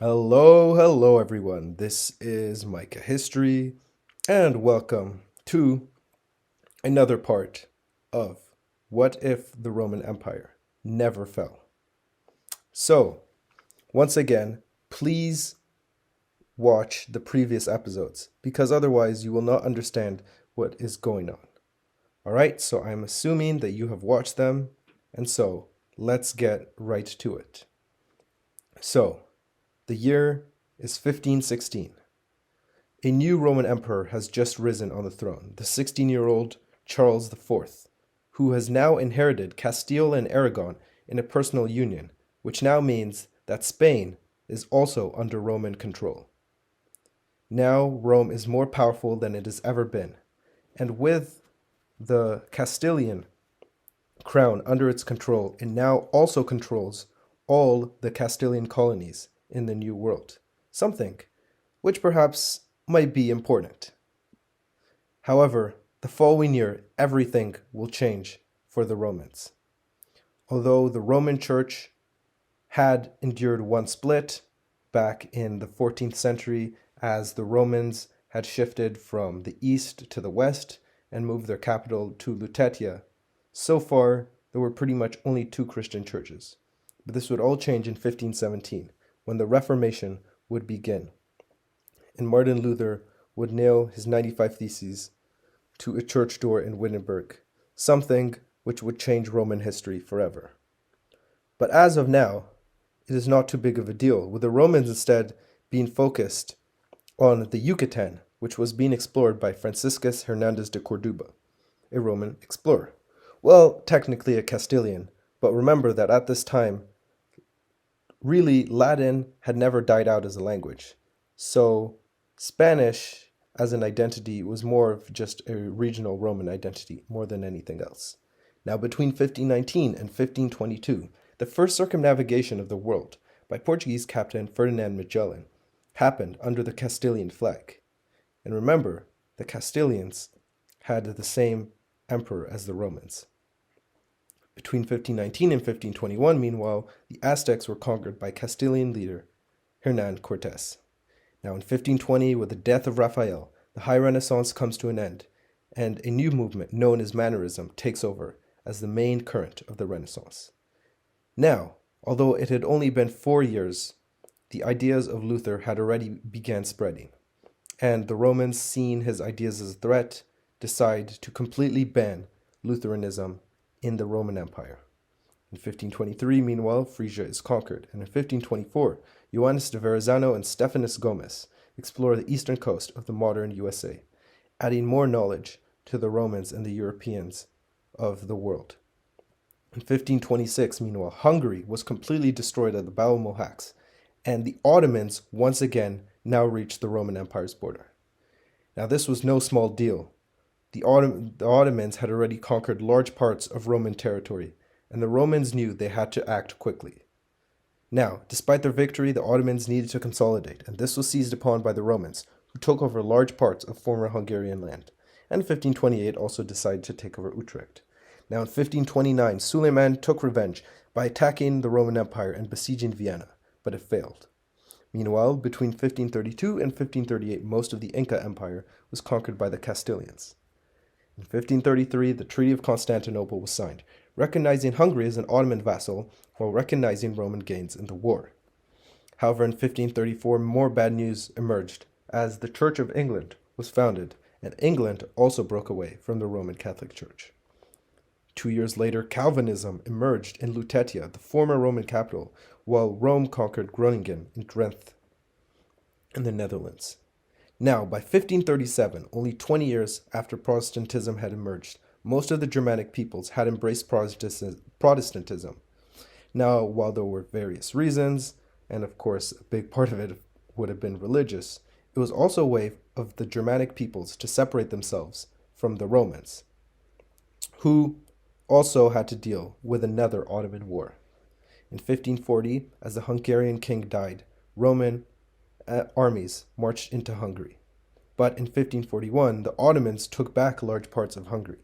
Hello, everyone. This is Micah History, and welcome to another part of What If the Roman Empire Never Fell? So, once again, please watch the previous episodes because otherwise you will not understand what is going on. All right, so I'm assuming that you have watched them, and so let's get right to it. So, the year is 1516. A new Roman emperor has just risen on the throne, the 16-year-old Charles IV, who has now inherited Castile and Aragon in a personal union, which now means that Spain is also under Roman control. Now Rome is more powerful than it has ever been, and with the Castilian crown under its control, it now also controls all the Castilian colonies in the New World, something which perhaps might be important. However, the following year, everything will change for the Romans. Although the Roman Church had endured one split back in the 14th century as the Romans had shifted from the east to the west and moved their capital to Lutetia, so far there were pretty much only two Christian churches. But this would all change in 1517 when the Reformation would begin, and Martin Luther would nail his 95 Theses to a church door in Wittenberg, something which would change Roman history forever. But as of now, it is not too big of a deal, with the Romans instead being focused on the Yucatan, which was being explored by Franciscus Hernandez de Cordoba, a Roman explorer. Well, technically a Castilian, but remember that at this time, really Latin had never died out as a language. So Spanish as an identity was more of just a regional Roman identity more than anything else. Now, between 1519 and 1522, the first circumnavigation of the world by Portuguese captain Ferdinand Magellan happened under the Castilian flag. And remember, the Castilians had the same emperor as the Romans. Between 1519 and 1521, meanwhile, the Aztecs were conquered by Castilian leader Hernan Cortes. Now, in 1520, with the death of Raphael, the High Renaissance comes to an end, and a new movement known as Mannerism takes over as the main current of the Renaissance. Now, although it had only been 4 years, the ideas of Luther had already began spreading, and the Romans, seeing his ideas as a threat, decide to completely ban Lutheranism in the Roman Empire. In 1523, meanwhile, Frisia is conquered, and in 1524, Joannes de Verrazano and Stephanus Gomez explore the eastern coast of the modern USA, adding more knowledge to the Romans and the Europeans of the world. In 1526, meanwhile, Hungary was completely destroyed at the Battle of Mohacs, and the Ottomans once again now reached the Roman Empire's border. Now, this was no small deal. The Ottomans had already conquered large parts of Roman territory, and the Romans knew they had to act quickly. Now, despite their victory, the Ottomans needed to consolidate, and this was seized upon by the Romans, who took over large parts of former Hungarian land, and in 1528 also decided to take over Utrecht. Now, in 1529, Suleiman took revenge by attacking the Roman Empire and besieging Vienna, but it failed. Meanwhile, between 1532 and 1538, most of the Inca Empire was conquered by the Castilians. In 1533, the Treaty of Constantinople was signed, recognizing Hungary as an Ottoman vassal while recognizing Roman gains in the war. However, in 1534, more bad news emerged as the Church of England was founded, and England also broke away from the Roman Catholic Church. 2 years later, Calvinism emerged in Lutetia, the former Roman capital, while Rome conquered Groningen in Drenthe in the Netherlands. Now, by 1537, only 20 years after Protestantism had emerged, most of the Germanic peoples had embraced Protestantism. Now, while there were various reasons, and of course a big part of it would have been religious, it was also a way of the Germanic peoples to separate themselves from the Romans, who also had to deal with another Ottoman war. In 1540, as the Hungarian king died, Roman armies marched into Hungary. But in 1541, the Ottomans took back large parts of Hungary.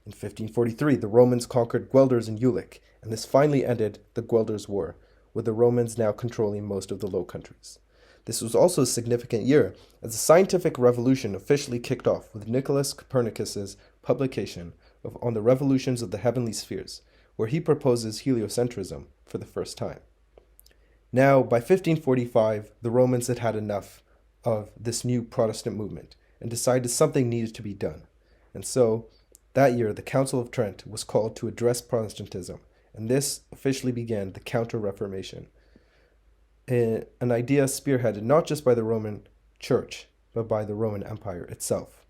In 1543, the Romans conquered Guelders and Jülich, and this finally ended the Guelders War, with the Romans now controlling most of the Low Countries. This was also a significant year, as the scientific revolution officially kicked off with Nicholas Copernicus's publication On the Revolutions of the Heavenly Spheres, where he proposes heliocentrism for the first time. Now, by 1545, the Romans had had enough of this new Protestant movement and decided something needed to be done. And so, that year, the Council of Trent was called to address Protestantism, and this officially began the Counter-Reformation, an idea spearheaded not just by the Roman Church, but by the Roman Empire itself.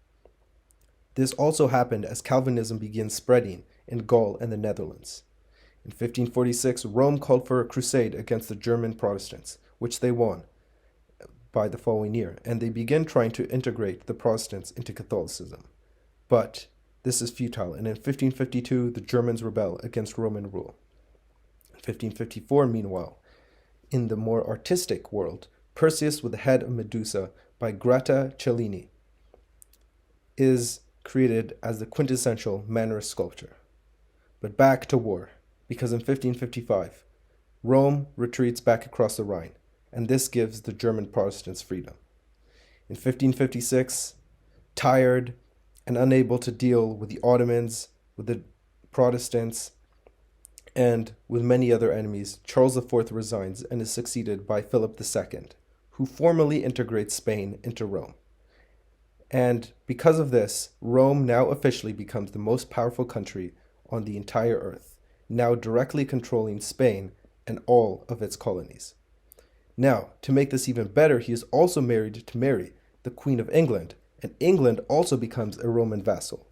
This also happened as Calvinism began spreading in Gaul and the Netherlands. In 1546, Rome called for a crusade against the German Protestants, which they won by the following year, and they began trying to integrate the Protestants into Catholicism. But this is futile, and in 1552, the Germans rebel against Roman rule. In 1554, meanwhile, in the more artistic world, Perseus with the head of Medusa by Grata Cellini is created as the quintessential Mannerist sculpture. But back to war, because in 1555, Rome retreats back across the Rhine, and this gives the German Protestants freedom. In 1556, tired and unable to deal with the Ottomans, with the Protestants, and with many other enemies, Charles IV resigns and is succeeded by Philip II, who formally integrates Spain into Rome. And because of this, Rome now officially becomes the most powerful country on the entire earth, now directly controlling Spain and all of its colonies. Now, to make this even better, he is also married to Mary, the Queen of England, and England also becomes a Roman vassal.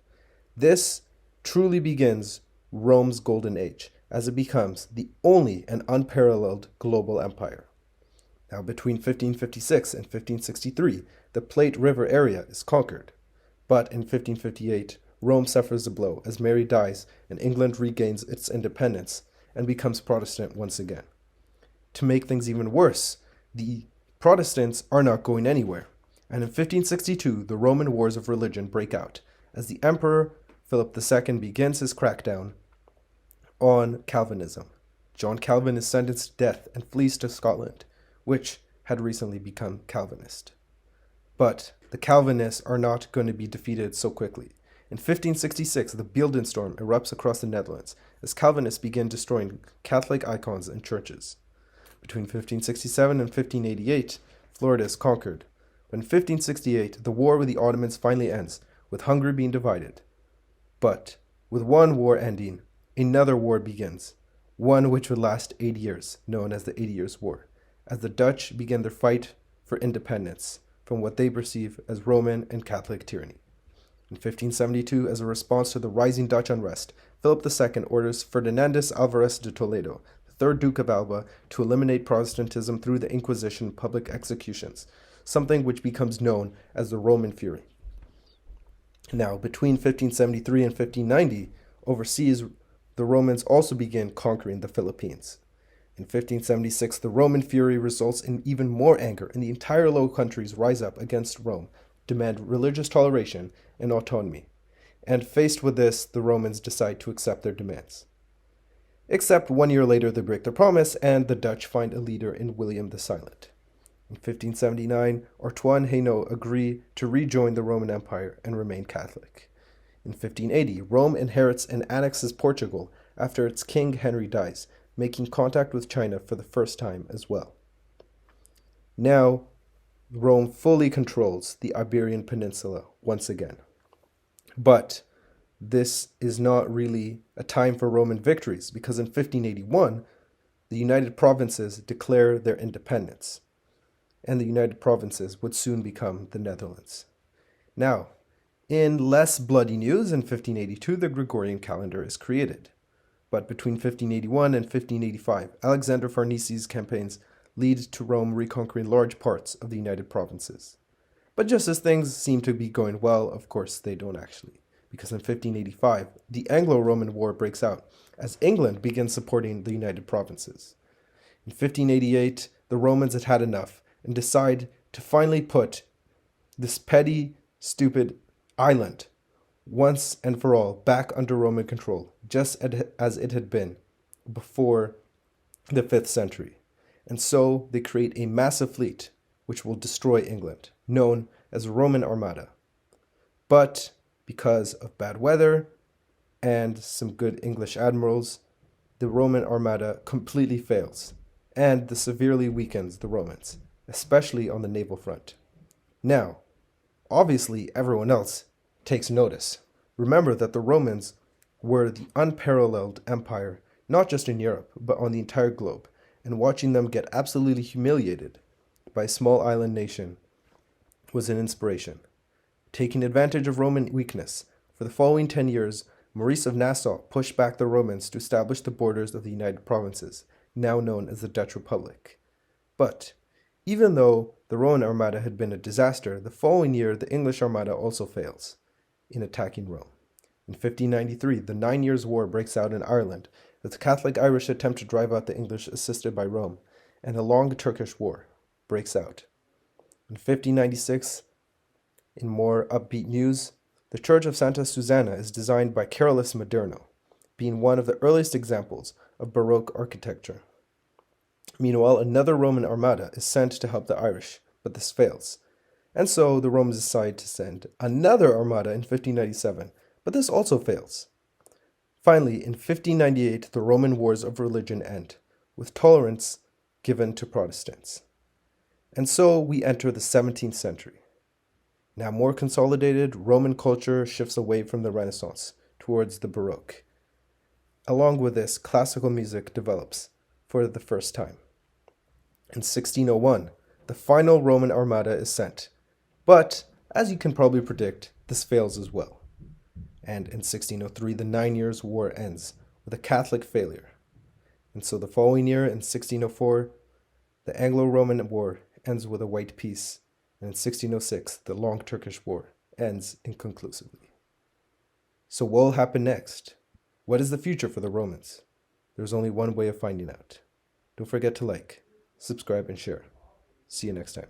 This truly begins Rome's golden age, as it becomes the only and unparalleled global empire. Now, between 1556 and 1563, the Plate River area is conquered. But in 1558, Rome suffers a blow as Mary dies and England regains its independence and becomes Protestant once again. To make things even worse, the Protestants are not going anywhere. And in 1562, the Roman wars of religion break out as the Emperor Philip II begins his crackdown on Calvinism. John Calvin is sentenced to death and flees to Scotland, which had recently become Calvinist. But the Calvinists are not going to be defeated so quickly. In 1566, the Beeldenstorm erupts across the Netherlands as Calvinists begin destroying Catholic icons and churches. Between 1567 and 1588, Florida is conquered. But in 1568, the war with the Ottomans finally ends, with Hungary being divided. But with one war ending, another war begins, one which would last 80 years, known as the 80 Years' War, as the Dutch begin their fight for independence from what they perceive as Roman and Catholic tyranny. In 1572, as a response to the rising Dutch unrest, Philip II orders Ferdinandus Alvarez de Toledo, the third Duke of Alba, to eliminate Protestantism through the Inquisition public executions, something which becomes known as the Roman Fury. Now, between 1573 and 1590, overseas, the Romans also began conquering the Philippines. In 1576, the Roman Fury results in even more anger, and the entire Low Countries rise up against Rome, demand religious toleration and autonomy. And faced with this, the Romans decide to accept their demands. Except 1 year later, they break their promise, and the Dutch find a leader in William the Silent. In 1579, Antoine Hainaut agree to rejoin the Roman Empire and remain Catholic. In 1580, Rome inherits and annexes Portugal after its king Henry dies, making contact with China for the first time as well. Now, Rome fully controls the Iberian Peninsula once again. But this is not really a time for Roman victories, because in 1581, the United Provinces declare their independence, and the United Provinces would soon become the Netherlands. Now, in less bloody news, in 1582, the Gregorian calendar is created. But between 1581 and 1585, Alexander Farnese's campaigns lead to Rome reconquering large parts of the United Provinces. But just as things seem to be going well, of course they don't actually, because in 1585, the Anglo-Roman War breaks out as England begins supporting the United Provinces. In 1588, the Romans had had enough and decide to finally put this petty, stupid island once and for all back under Roman control, just as it had been before the 5th century. And so they create a massive fleet which will destroy England, known as the Roman Armada. But because of bad weather and some good English admirals, the Roman Armada completely fails, and this severely weakens the Romans, especially on the naval front. Now, obviously everyone else takes notice. Remember that the Romans were the unparalleled empire, not just in Europe, but on the entire globe, and watching them get absolutely humiliated by a small island nation was an inspiration. Taking advantage of Roman weakness, for the following 10 years, Maurice of Nassau pushed back the Romans to establish the borders of the United Provinces, now known as the Dutch Republic. But even though the Roman Armada had been a disaster, the following year the English Armada also fails in attacking Rome. In 1593, the 9 Years' War breaks out in Ireland as the Catholic Irish attempt to drive out the English assisted by Rome, and a long Turkish war breaks out. In 1596, in more upbeat news, the Church of Santa Susanna is designed by Carolus Maderno, being one of the earliest examples of Baroque architecture. Meanwhile, another Roman armada is sent to help the Irish, but this fails. And so the Romans decide to send another armada in 1597, but this also fails. Finally, in 1598, the Roman wars of religion end, with tolerance given to Protestants. And so we enter the 17th century. Now more consolidated, Roman culture shifts away from the Renaissance towards the Baroque. Along with this, classical music develops for the first time. In 1601, the final Roman armada is sent, but as you can probably predict, this fails as well. And in 1603, the 9 Years' War ends with a Catholic failure. And so the following year, in 1604, the Anglo-Roman War ends with a white peace, and in 1606, the Long Turkish War ends inconclusively. So what will happen next? What is the future for the Romans? There's only one way of finding out. Don't forget to like, subscribe, and share. See you next time.